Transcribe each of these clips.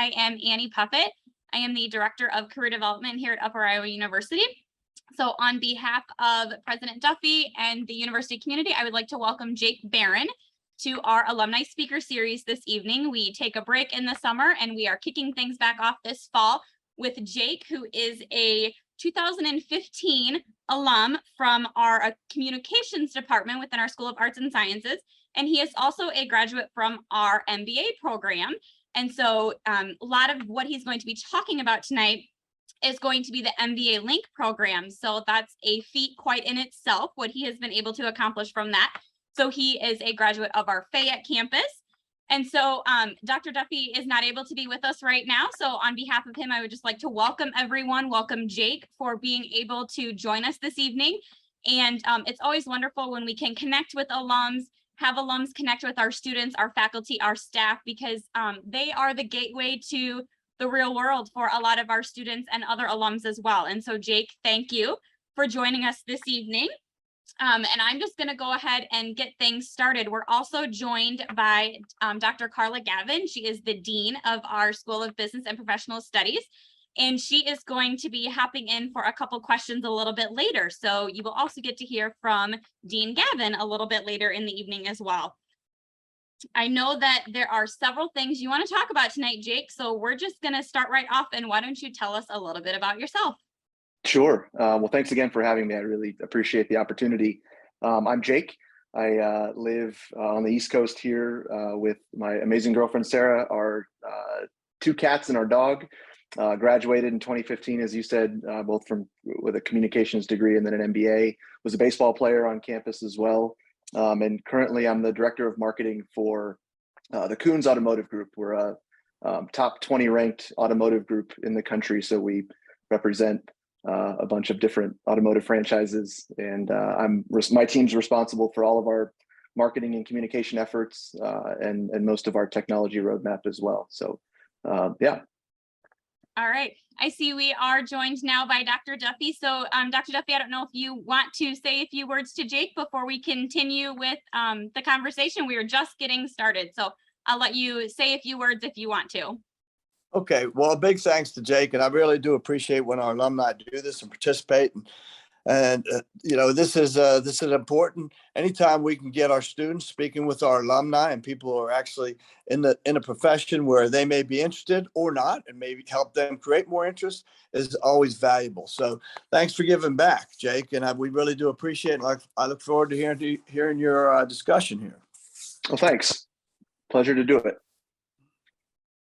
I am Annie Puffett. I am the Director of Career Development here at Upper Iowa University. So on behalf of President Duffy and the university community, I would like to welcome Jake Barron to our alumni speaker series this evening. We take a break in the summer and we are kicking things back off this fall with Jake, who is a 2015 alum from our communications department within our School of Arts and Sciences. And he is also a graduate from our MBA program. And so a lot of what he's going to be talking about tonight is going to be the MBA Link program. So that's a feat quite in itself, what he has been able to accomplish from that. So he is a graduate of our Fayette campus. And so Dr. Duffy is not able to be with us right now. So on behalf of him, I would just like to welcome everyone, welcome Jake for being able to join us this evening. And it's always wonderful when we can connect with alums, have alums connect with our students, our faculty, our staff, because they are the gateway to the real world for a lot of our students and other alums as well. And so Jake, thank you for joining us this evening. And I'm just going to go ahead and get things started. We're also joined by Dr. Carla Gavin. She is the Dean of our School of Business and Professional Studies, and she is going to be hopping in for a couple questions a little bit later. So you will also get to hear from Dean Gavin a little bit later in the evening as well. I know that there are several things you want to talk about tonight, Jake, so we're just going to start right off, and why don't you tell us a little bit about yourself? Sure. Well, thanks again for having me. I really appreciate the opportunity. I'm Jake. I live on the East Coast here with my amazing girlfriend, Sarah, our two cats and our dog. Graduated in 2015, as you said, both with a communications degree and then an MBA. Was a baseball player on campus as well. And currently I'm the Director of Marketing for the Koons Automotive group. We're a top 20 ranked automotive group in the country. So we represent a bunch of different automotive franchises, and my team's responsible for all of our marketing and communication efforts and most of our technology roadmap as well. So yeah. All right. I see we are joined now by Dr. Duffy. So Dr. Duffy, I don't know if you want to say a few words to Jake before we continue with the conversation. We are just getting started. So I'll let you say a few words if you want to. Okay. Well, a big thanks to Jake. And I really do appreciate when our alumni do this and participate. And you know, this is important. Anytime we can get our students speaking with our alumni and people who are actually in a profession where they may be interested or not, and maybe help them create more interest, is always valuable. So thanks for giving back, Jake. And we really do appreciate it. I look forward to hearing your discussion here. Well, thanks. Pleasure to do it.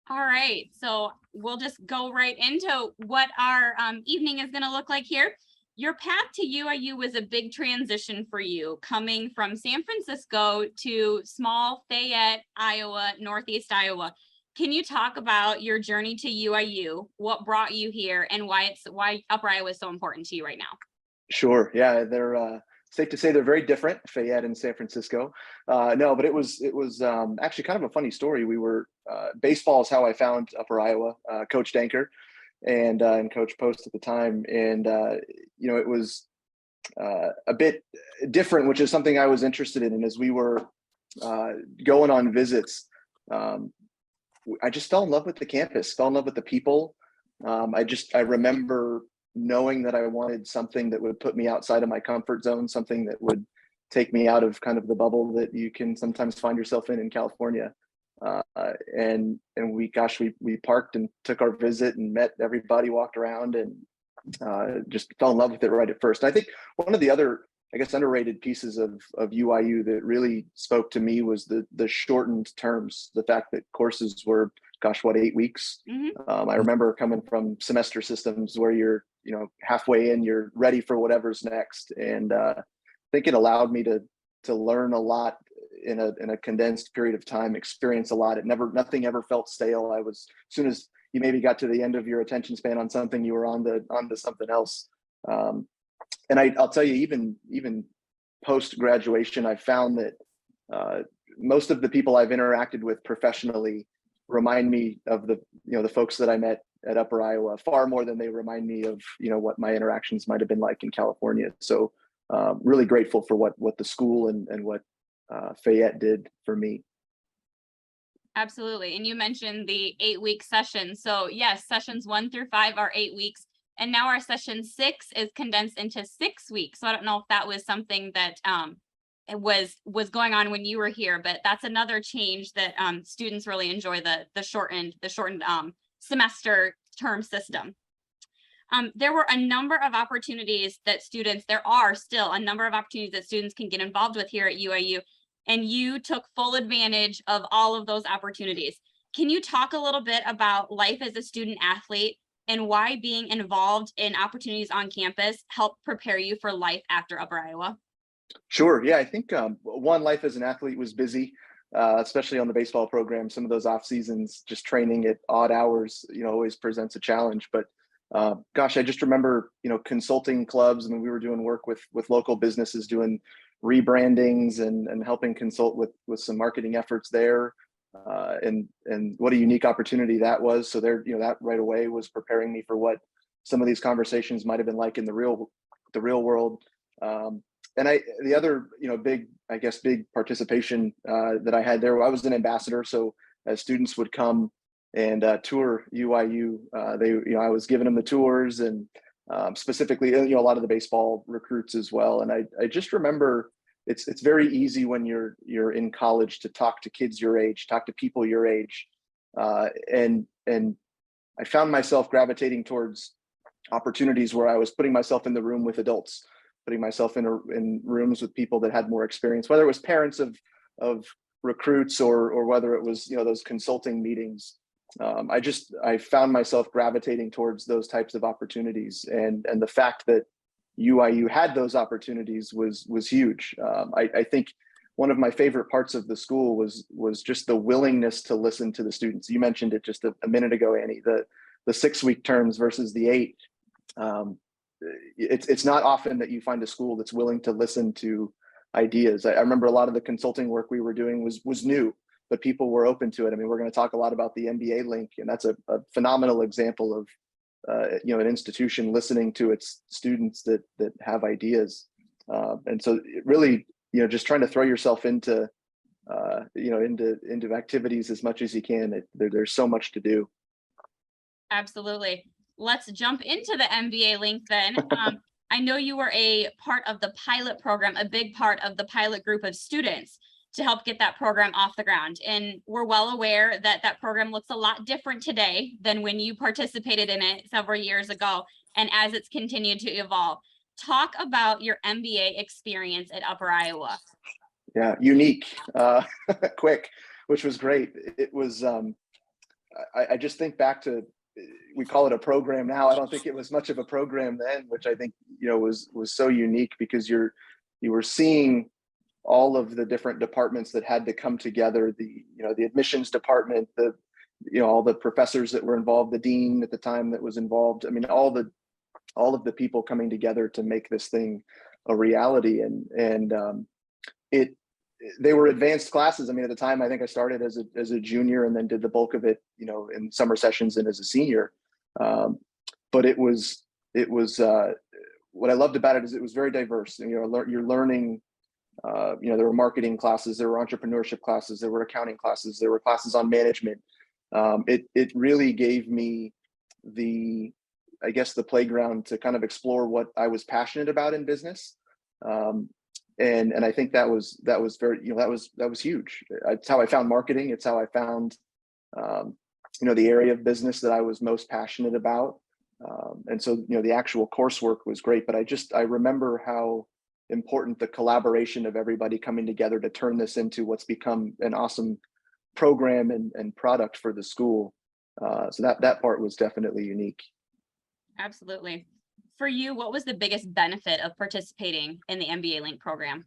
All right. So we'll just go right into what our evening is going to look like here. Your path to UIU was a big transition for you, coming from San Francisco to small Fayette, Iowa, Northeast Iowa. Can you talk about your journey to UIU, what brought you here, and why Upper Iowa is so important to you right now? Sure. Yeah, they're safe to say they're very different, Fayette and San Francisco. No, but it was actually kind of a funny story. We were baseball is how I found Upper Iowa. Coach Danker and Coach Post at the time, and you know, it was a bit different, which is something I was interested in. And as we were going on visits, I just fell in love with the campus, fell in love with the people. I remember knowing that I wanted something that would put me outside of my comfort zone, something that would take me out of kind of the bubble that you can sometimes find yourself in California. And we parked and took our visit and met everybody, walked around, and just fell in love with it right at first. And I think one of the other, I guess, underrated pieces of UIU that really spoke to me was the shortened terms, the fact that courses were, 8 weeks. Mm-hmm. I remember coming from semester systems where you're, halfway in, you're ready for whatever's next. And I think it allowed me to learn a lot in a condensed period of time, experience a lot. Nothing ever felt stale. As soon as you maybe got to the end of your attention span on something, you were on to something else. And I'll tell you, even post graduation, I found that most of the people I've interacted with professionally remind me of the folks that I met at Upper Iowa far more than they remind me of what my interactions might have been like in California. So really grateful for what the school and what Fayette did for me. Absolutely. And you mentioned the 8-week session. So yes, sessions 1 through 5 are 8 weeks. And now our session 6 is condensed into 6 weeks. So I don't know if that was something that it was going on when you were here, but that's another change that students really enjoy, the shortened semester term system. There were a number of opportunities that there are still a number of opportunities that students can get involved with here at UIU, and you took full advantage of all of those opportunities. Can you talk a little bit about life as a student athlete and why being involved in opportunities on campus helped prepare you for life after Upper Iowa? Sure. Yeah, I think one, life as an athlete was busy, especially on the baseball program. Some of those off seasons, just training at odd hours, always presents a challenge. But gosh, I just remember, consulting clubs. I mean, we were doing work with local businesses, doing rebrandings and helping consult with some marketing efforts there. And what a unique opportunity that was. So there, that right away was preparing me for what some of these conversations might have been like in the real world. And the other, big participation that I had there, I was an ambassador. So as students would come and tour UIU, I was giving them the tours, and specifically, a lot of the baseball recruits as well. And I just remember it's very easy when you're in college to talk to kids your age, talk to people your age, and I found myself gravitating towards opportunities where I was putting myself in the room with adults, putting myself in rooms with people that had more experience, whether it was parents of recruits or whether it was those consulting meetings. I found myself gravitating towards those types of opportunities, and the fact that UIU had those opportunities was huge. I think one of my favorite parts of the school was just the willingness to listen to the students. You mentioned it just a minute ago, Annie, the 6-week terms versus the 8. It's not often that you find a school that's willing to listen to ideas. I remember a lot of the consulting work we were doing was new, but people were open to it. I mean, we're going to talk a lot about the MBA Link, and that's a phenomenal example of an institution listening to its students that have ideas. And so it really, just trying to throw yourself into activities as much as you can. There's so much to do. Absolutely. Let's jump into the MBA Link then. I know you were a part of the pilot program, a big part of the pilot group of students to help get that program off the ground. And we're well aware that that program looks a lot different today than when you participated in it several years ago, and as it's continued to evolve. Talk about your MBA experience at Upper Iowa. Yeah, unique, quick, which was great. It was, I just think back to, we call it a program now. I don't think it was much of a program then, which I think, was so unique, because you were seeing all of the different departments that had to come together, the admissions department, all the professors that were involved, the dean at the time that was involved. I mean, all of the people coming together to make this thing a reality. And they were advanced classes. I mean, at the time, I think I started as a junior and then did the bulk of it, in summer sessions and as a senior. But it was what I loved about it is it was very diverse. And, you're learning. There were marketing classes, there were entrepreneurship classes, there were accounting classes, there were classes on management. It really gave me the playground to kind of explore what I was passionate about in business. And I think that was very, that was huge. It's how I found marketing. It's how I found, the area of business that I was most passionate about. And so, the actual coursework was great, but I remember how important the collaboration of everybody coming together to turn this into what's become an awesome program and product for the school. So that part was definitely unique. Absolutely. For you, what was the biggest benefit of participating in the MBA Link program?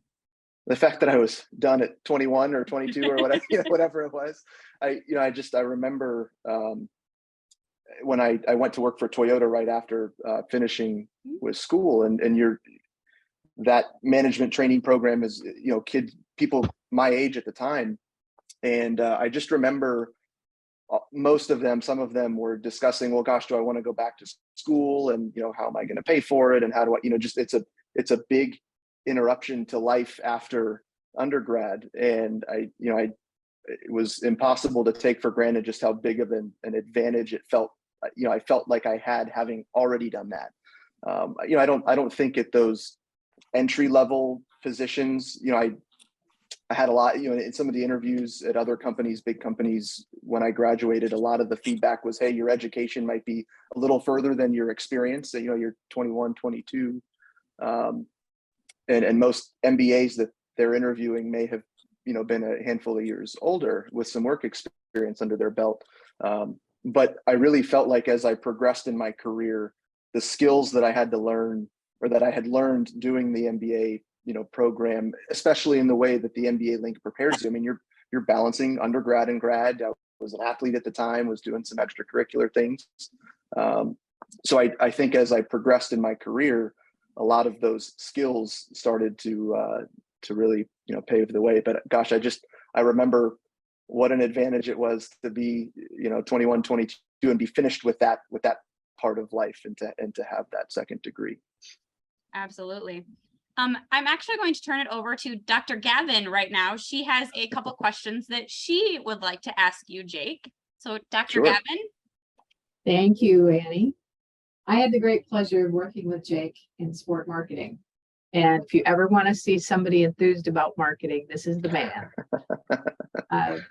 The fact that I was done at 21 or 22 or whatever, whatever it was. I remember when I went to work for Toyota right after finishing with school, and that management training program is, people my age at the time. And I just remember some of them were discussing, well, gosh, do I want to go back to school? And, how am I going to pay for it? And how do I, it's a big interruption to life after undergrad. And I it was impossible to take for granted just how big of an advantage it felt. I felt like I had, having already done that. I don't think at those entry level positions, I had a lot, in some of the interviews at other companies, big companies, when I graduated, a lot of the feedback was, hey, your education might be a little further than your experience. So, you're 21, 22. And most MBAs that they're interviewing may have, been a handful of years older with some work experience under their belt. But I really felt like as I progressed in my career, the skills that I had to learn, or that I had learned doing the MBA, program, especially in the way that the MBA Link prepares you. I mean, you're balancing undergrad and grad. I was an athlete at the time, was doing some extracurricular things. So I think as I progressed in my career, a lot of those skills started to really, pave the way. But gosh, I remember what an advantage it was to be, 21, 22 and be finished with that part of life, and to have that second degree. Absolutely. I'm actually going to turn it over to Dr. Gavin right now. She has a couple questions that she would like to ask you, Jake. So Dr. Sure. Gavin. Thank you, Annie. I had the great pleasure of working with Jake in sport marketing. And if you ever want to see somebody enthused about marketing, this is the man.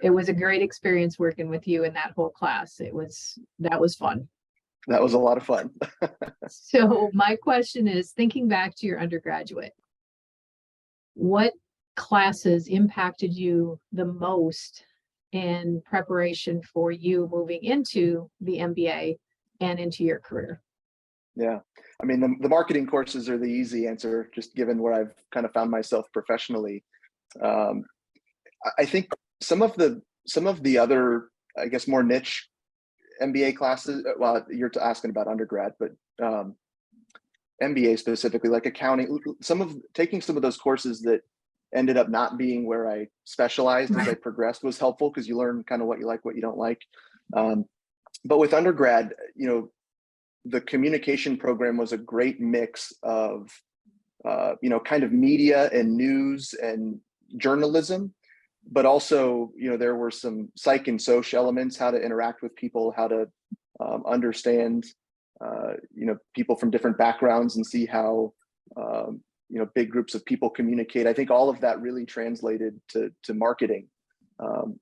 It was a great experience working with you in that whole class. That was fun. That was a lot of fun. So my question is, thinking back to your undergraduate, what classes impacted you the most in preparation for you moving into the MBA and into your career? Yeah. I mean, the marketing courses are the easy answer, just given where I've kind of found myself professionally. I think some of the other, I guess, more niche MBA classes, well, you're asking about undergrad, but MBA specifically, like accounting, taking some of those courses that ended up not being where I specialized as I progressed was helpful, because you learn kind of what you like, what you don't like. But with undergrad, the communication program was a great mix of, kind of media and news and journalism, but also, there were some psych and social elements, how to interact with people, how to understand, people from different backgrounds and see how, big groups of people communicate. I think all of that really translated to marketing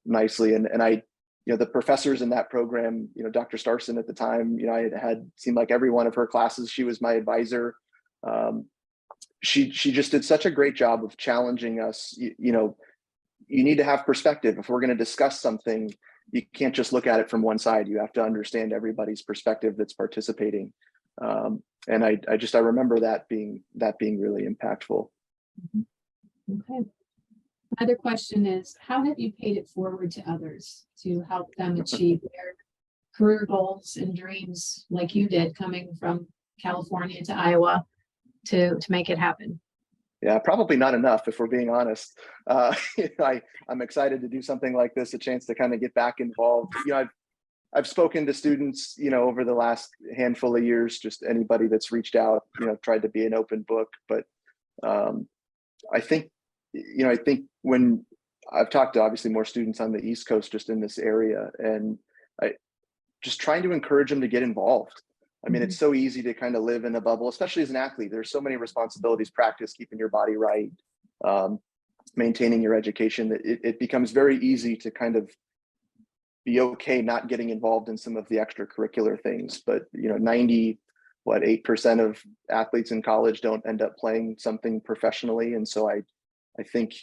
nicely. And I, the professors in that program, Dr. Starson at the time, I had seemed like every one of her classes, she was my advisor. She just did such a great job of challenging us. You need to have perspective. If we're going to discuss something, you can't just look at it from one side. You have to understand everybody's perspective that's participating. And I remember that being really impactful. Okay. Another question is, how have you paid it forward to others to help them achieve their career goals and dreams, like you did, coming from California to Iowa to make it happen? Yeah, probably not enough, if we're being honest. I'm excited to do something like this, a chance to kind of get back involved. I've spoken to students, over the last handful of years, just anybody that's reached out, tried to be an open book. But I think when I've talked to obviously more students on the East Coast, just in this area, and I just trying to encourage them to get involved. I mean, it's so easy to kind of live in a bubble, especially as an athlete. There's so many responsibilities, practice, keeping your body right, maintaining your education, that it becomes very easy to kind of be okay not getting involved in some of the extracurricular things. But 8% of athletes in college don't end up playing something professionally. And so I think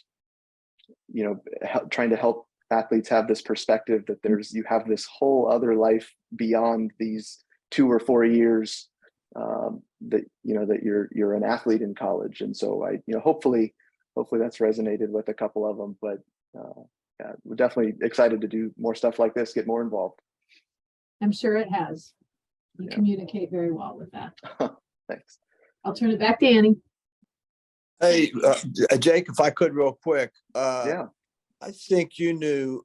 trying to help athletes have this perspective that you have this whole other life beyond these 2 or 4 years, that you're an athlete in college. And so hopefully that's resonated with a couple of them. But yeah, we're definitely excited to do more stuff like this, get more involved. I'm sure it has. You Yeah. communicate very well with that. Thanks. I'll turn it back to Annie. Hey, Jake, if I could real quick. Yeah, I think you knew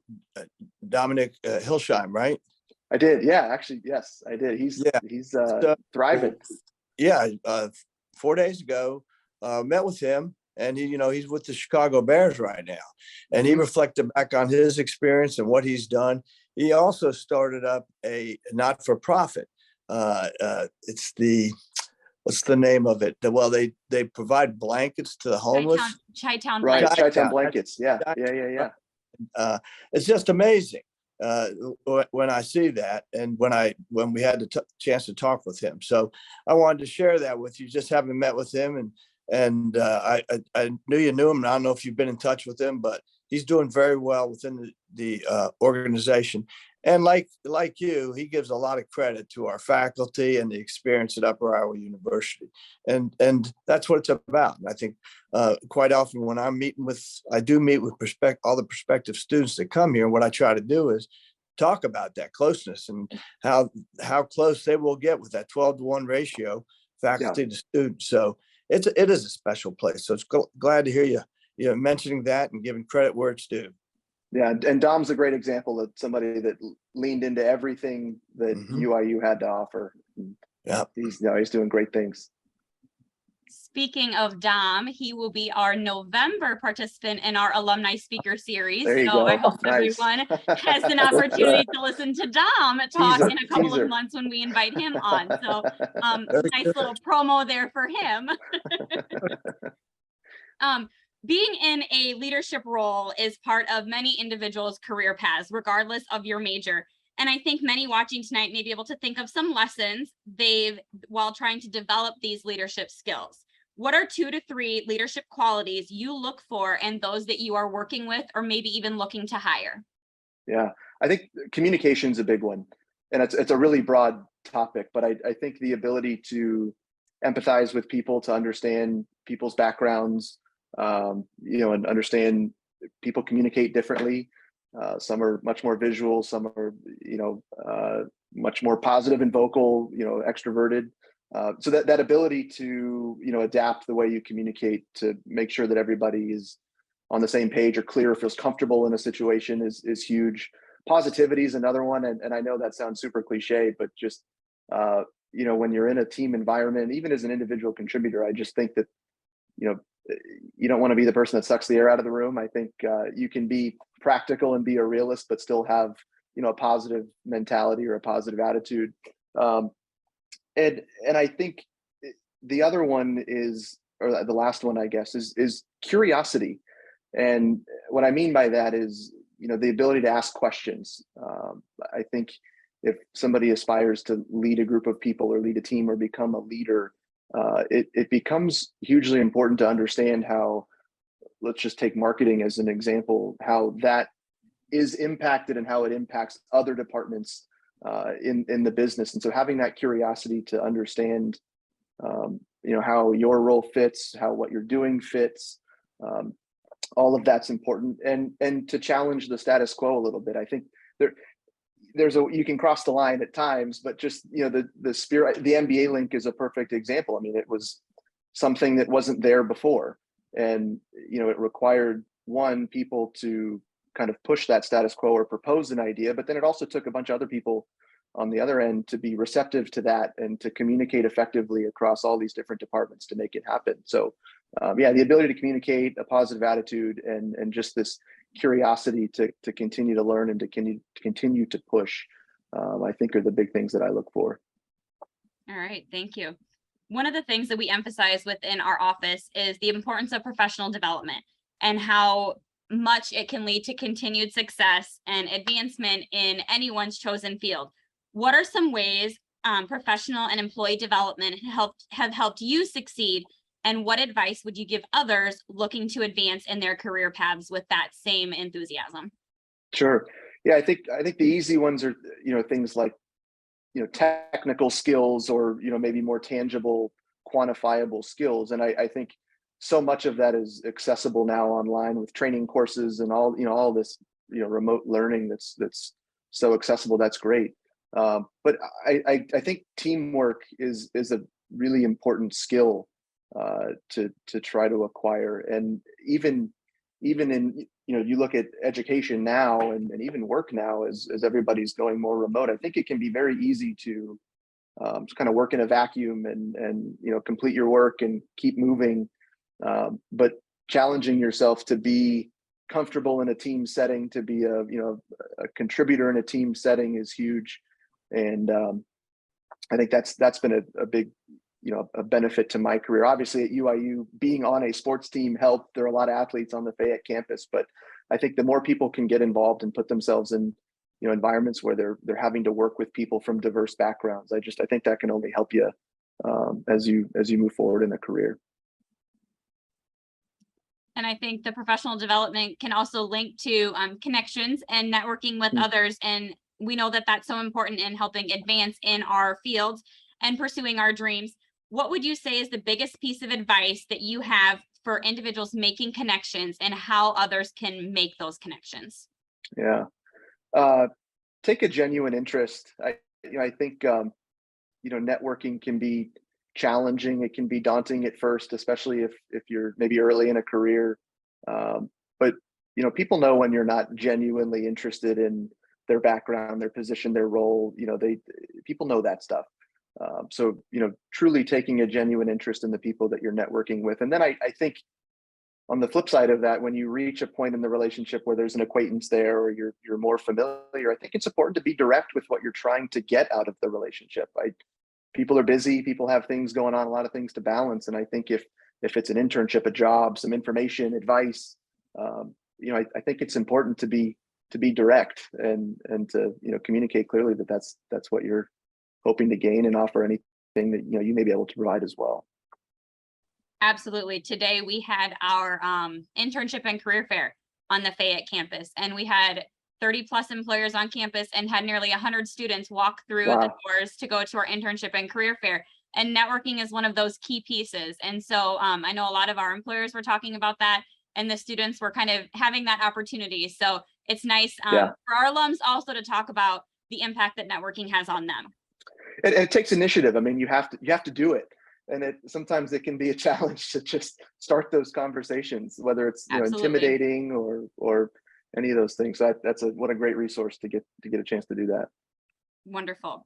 Dominic Hilsheim, right? I did. Yeah, actually, yes, I did. He's thriving. Yeah, 4 days ago, met with him. and he's with the Chicago Bears right now. And he reflected back on his experience and what he's done. He also started up a not-for-profit. It's what's the name of it? Well, they provide blankets to the homeless. Chi-Town Right, Blankets. Chi-Town blankets. Yeah. It's just amazing when I see that, and when we had the chance to talk with him. So I wanted to share that with you, just having met with him, and I knew you knew him, and I don't know if you've been in touch with him, but he's doing very well within the organization. And like you, he gives a lot of credit to our faculty and the experience at Upper Iowa University. And that's what it's about. And I think quite often when I meet with all the prospective students that come here, and what I try to do is talk about that closeness and how close they will get with that 12-to-1 ratio, faculty to students. So it is a special place. So it's glad to hear you mentioning that and giving credit where it's due. Yeah, and Dom's a great example of somebody that leaned into everything that UIU had to offer. Yeah, he's doing great things. Speaking of Dom, he will be our November participant in our alumni speaker series. There you so go. I hope Nice. everyone has an opportunity to listen to Dom talk in a couple teaser. of months when we invite him on. So nice little promo there for him. Being in a leadership role is part of many individuals' career paths, regardless of your major. And I think many watching tonight may be able to think of some lessons while trying to develop these leadership skills. What are 2 to 3 leadership qualities you look for and those that you are working with or maybe even looking to hire? Yeah, I think communication is a big one. And it's a really broad topic, but I think the ability to empathize with people, to understand people's backgrounds, and understand people communicate differently. Some are much more visual, some are, much more positive and vocal, extroverted. So that ability to, adapt the way you communicate to make sure that everybody is on the same page or clear, feels comfortable in a situation is huge. Positivity is another one. And I know that sounds super cliche, but just, when you're in a team environment, even as an individual contributor, I just think that, you don't want to be the person that sucks the air out of the room. I think you can be practical and be a realist, but still have, a positive mentality or a positive attitude. And I think the other one is, or the last one, I guess, is curiosity. And what I mean by that is, the ability to ask questions. I think if somebody aspires to lead a group of people or lead a team or become a leader, it becomes hugely important to understand how, let's just take marketing as an example, how that is impacted and how it impacts other departments in the business. And so having that curiosity to understand, how your role fits, how what you're doing fits, all of that's important, and to challenge the status quo a little bit. I think you can cross the line at times, but just, the spirit, the MBA Link is a perfect example. I mean, it was something that wasn't there before. And, it required people to kind of push that status quo or propose an idea, but then it also took a bunch of other people on the other end to be receptive to that and to communicate effectively across all these different departments to make it happen. So the ability to communicate, a positive attitude, and just this curiosity to continue to learn and to continue to push, I think are the big things that I look for. All right, thank you. One of the things that we emphasize within our office is the importance of professional development and how much it can lead to continued success and advancement in anyone's chosen field. What are some ways professional and employee development have helped you succeed, and what advice would you give others looking to advance in their career paths with that same enthusiasm? Sure. Yeah, I think the easy ones are, things like, technical skills or, maybe more tangible, quantifiable skills. And I think so much of that is accessible now online with training courses and all this, remote learning that's so accessible. That's great. But I think teamwork is a really important skill to try to acquire. And even in, you look at education now and even work now as everybody's going more remote, I think it can be very easy to just kind of work in a vacuum and complete your work and keep moving. But challenging yourself to be comfortable in a team setting, to be a contributor in a team setting is huge. And I think that's been a big, a benefit to my career. Obviously at UIU, being on a sports team helped. There are a lot of athletes on the Fayette campus, but I think the more people can get involved and put themselves in, environments where they're having to work with people from diverse backgrounds, I think that can only help you as you move forward in a career. And I think the professional development can also link to connections and networking with others. And we know that that's so important in helping advance in our fields and pursuing our dreams. What would you say is the biggest piece of advice that you have for individuals making connections and how others can make those connections? Yeah. Take a genuine interest. I think, networking can be challenging. It can be daunting at first, especially if you're maybe early in a career. But people know when you're not genuinely interested in their background, their position, their role. People know that stuff. So truly taking a genuine interest in the people that you're networking with. And then I think on the flip side of that, when you reach a point in the relationship where there's an acquaintance there or you're more familiar, I think it's important to be direct with what you're trying to get out of the relationship. People are busy, people have things going on, a lot of things to balance. And I think if it's an internship, a job, some information, advice, I think it's important to be direct and to communicate clearly that that's what you're hoping to gain and offer anything that you may be able to provide as well. Absolutely. Today we had our internship and career fair on the Fayette campus, and we had 30 plus employers on campus and had nearly 100 students walk through the doors to go to our internship and career fair. And networking is one of those key pieces. And so I know a lot of our employers were talking about that, and the students were kind of having that opportunity. So it's nice for our alums also to talk about the impact that networking has on them. It takes initiative. I mean, you have to do it. And sometimes it can be a challenge to just start those conversations, whether it's intimidating or any of those things. So what a great resource to get a chance to do that. Wonderful.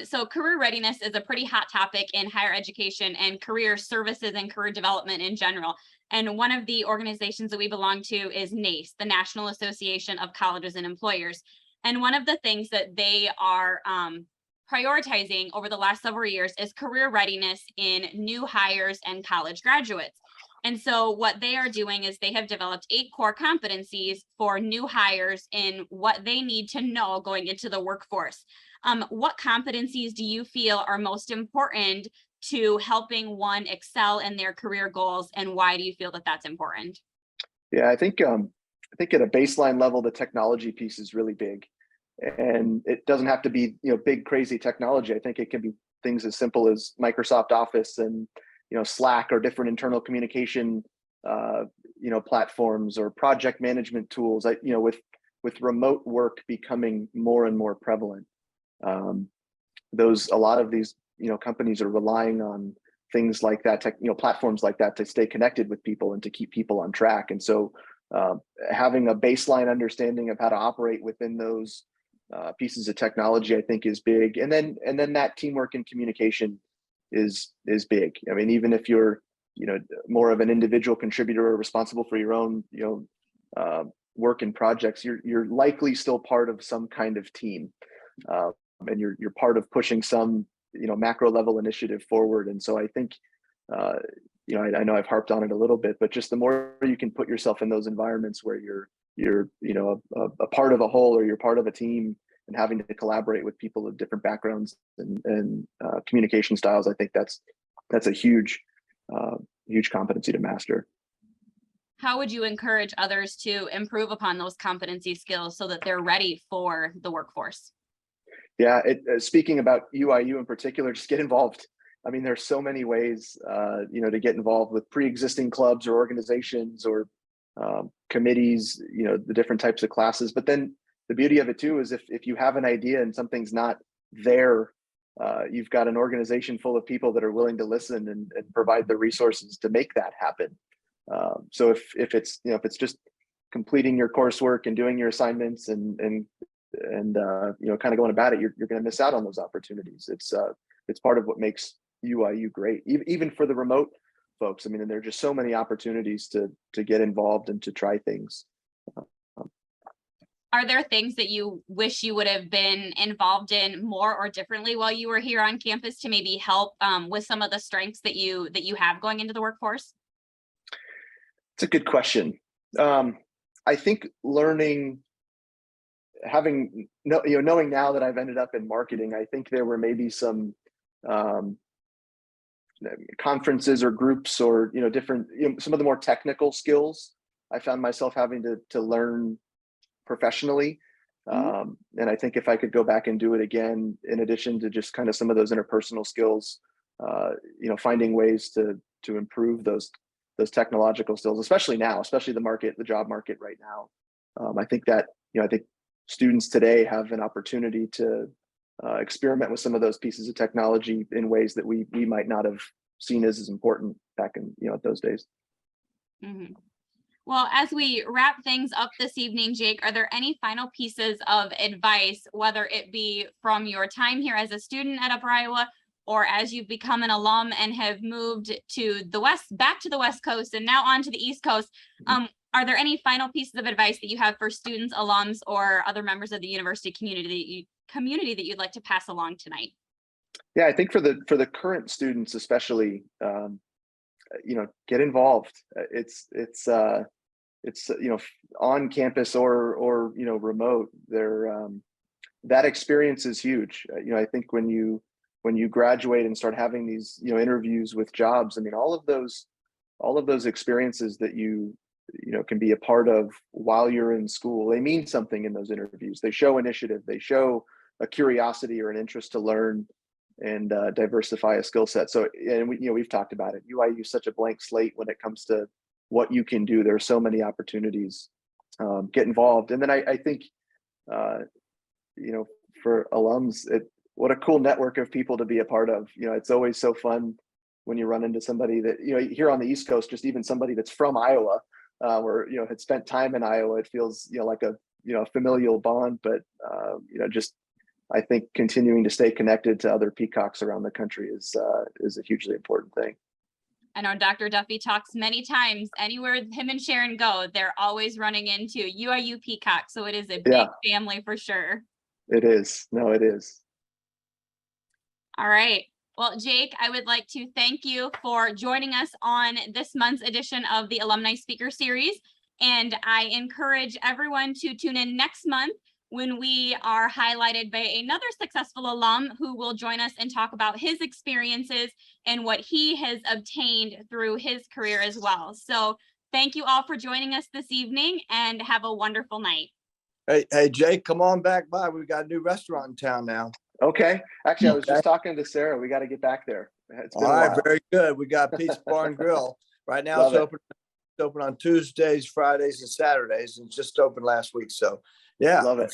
So career readiness is a pretty hot topic in higher education and career services and career development in general. And one of the organizations that we belong to is NACE, the National Association of Colleges and Employers. And one of the things that they are prioritizing over the last several years is career readiness in new hires and college graduates. And so what they are doing is they have developed 8 core competencies for new hires in what they need to know going into the workforce. What competencies do you feel are most important to helping one excel in their career goals, and why do you feel that that's important? Yeah, I think at a baseline level, the technology piece is really big. And it doesn't have to be, big, crazy technology. I think it can be things as simple as Microsoft Office and, Slack or different internal communication, platforms or project management tools. With remote work becoming more and more prevalent, a lot of these, companies are relying on things like that, platforms like that to stay connected with people and to keep people on track. And so having a baseline understanding of how to operate within those pieces of technology, I think, is big. And then that teamwork and communication is big. I mean, even if you're, more of an individual contributor or responsible for your own, work and projects, you're likely still part of some kind of team, and you're part of pushing some, macro level initiative forward. And so I think, I know I've harped on it a little bit, but just the more you can put yourself in those environments where you're a part of a whole, or you're part of a team and having to collaborate with people of different backgrounds and communication styles, I think that's a huge competency to master. How would you encourage others to improve upon those competency skills so that they're ready for the workforce? Yeah, speaking about UIU in particular, just get involved. I mean, there's so many ways, to get involved with pre-existing clubs or organizations or committees, the different types of classes. But then the beauty of it too is if you have an idea and something's not there, you've got an organization full of people that are willing to listen and provide the resources to make that happen. So if it's just completing your coursework and doing your assignments and kind of going about it, you're going to miss out on those opportunities. It's part of what makes UIU great, even for the remote folks. I mean, and there are just so many opportunities to get involved and to try things. Are there things that you wish you would have been involved in more or differently while you were here on campus to maybe help with some of the strengths that you have going into the workforce? It's a good question. I think knowing now that I've ended up in marketing, I think there were maybe some conferences or groups or different some of the more technical skills I found myself having to learn professionally. And I think if I could go back and do it again, in addition to just kind of some of those interpersonal skills, finding ways to improve those technological skills, especially the job market right now. I think that, I think students today have an opportunity to experiment with some of those pieces of technology in ways that we might not have seen as important back in, at those days. Mm-hmm. Well, as we wrap things up this evening, Jake, are there any final pieces of advice, whether it be from your time here as a student at Upper Iowa, or as you've become an alum and have moved to back to the West Coast and now on to the East Coast? Are there any final pieces of advice that you have for students, alums, or other members of the university community that you'd like to pass along tonight? Yeah, I think for the current students, especially, get involved. It's on campus or remote. That experience is huge. I think when you graduate and start having these interviews with jobs, I mean, all of those experiences that you can be a part of while you're in school, they mean something in those interviews. They show initiative. They show a curiosity or an interest to learn and diversify a skill set. So, and we've talked about it. UIU is such a blank slate when it comes to what you can do. There are so many opportunities. Get involved. And then I think, for alums, what a cool network of people to be a part of. It's always so fun when you run into somebody that, here on the East Coast, just even somebody that's from Iowa, or, had spent time in Iowa, it feels, like a, familial bond, but, just, I think continuing to stay connected to other peacocks around the country is a hugely important thing. I know Dr. Duffy talks many times. Anywhere him and Sharon go, they're always running into UIU Peacock. So it is a big family for sure. It is. No, it is. All right. Well, Jake, I would like to thank you for joining us on this month's edition of the Alumni Speaker Series. And I encourage everyone to tune in next month when we are highlighted by another successful alum who will join us and talk about his experiences and what he has obtained through his career as well. So thank you all for joining us this evening and have a wonderful night. Hey, Jake, come on back by. We've got a new restaurant in town now. Okay. Actually, I was just talking to Sarah. We got to get back there. It's been all a right, while. very good. We got Pizza Bar and Grill. Right now it's open on Tuesdays, Fridays, and Saturdays, and just opened last week. So yeah, love it.